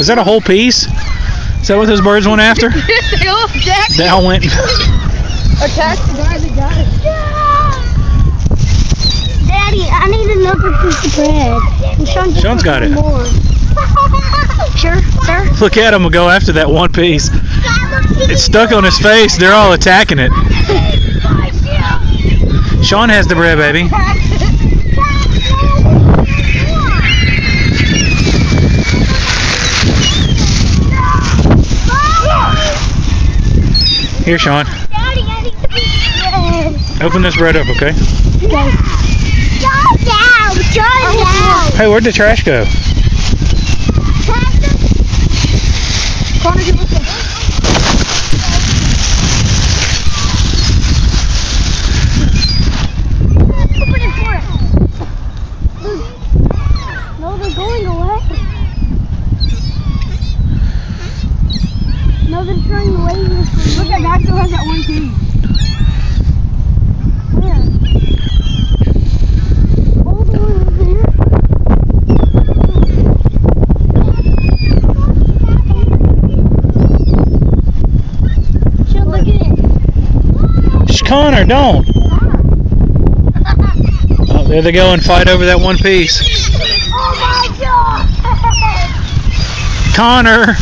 that a whole piece? Is that what those birds went after? They all attacked. They all went. Attacked the guy that got it. Daddy, I need another piece of bread. And Sean's got it. More. Sure, sir. Look at him go after that one piece. It's stuck on his face. They're all attacking it. Sean has the bread, baby. Here, Sean. Daddy, I need the piece of bread. Open this bread up, okay? Okay. Shut down! Shut down! Hey, where'd the trash go? Connor, give us some. Open it for us. No, they're going away. No, they're trying away. Look, that guy still has that one piece. Where? All the way over there. Look at it. Shh, Connor, don't. Oh, there they go and fight over that one piece. Oh my God! Connor.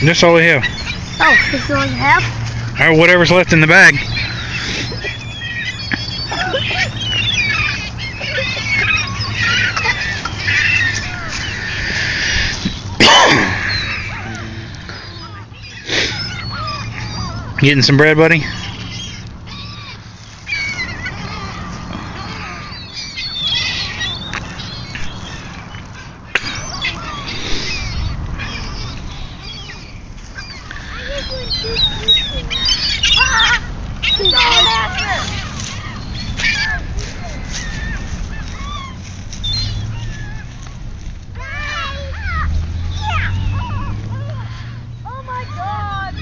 That's all we have. Oh, this is all you have? Or whatever's left in the bag. Getting some bread, buddy? Oh my God!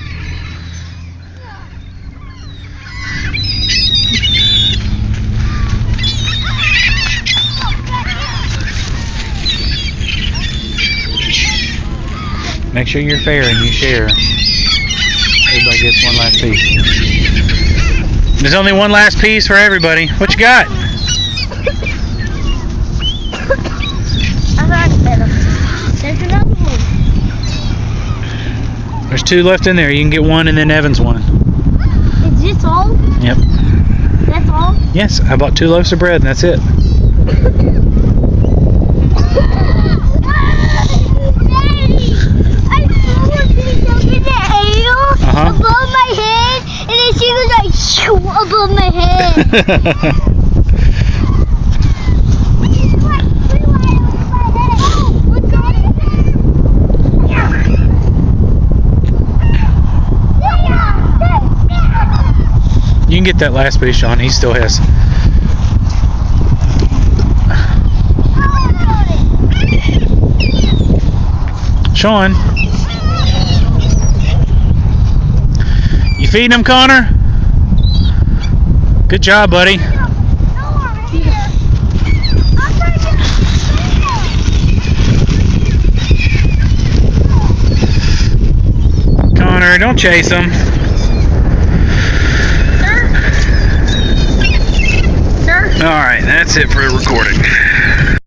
Make sure you're fair and you share. Everybody gets one last piece. There's only one last piece for everybody. What you got? I got better. There's another one. There's two left in there. You can get one and then Evan's one. Is this all? Yep. That's all? Yes, I bought 2 loaves of bread and that's it. Above my head, and then she was like shoo, above my head. can get that last piece, Sean. He still has. Sean, you feeding him, Connor? Good job, buddy. Connor, don't chase him. All right, that's it for the recording.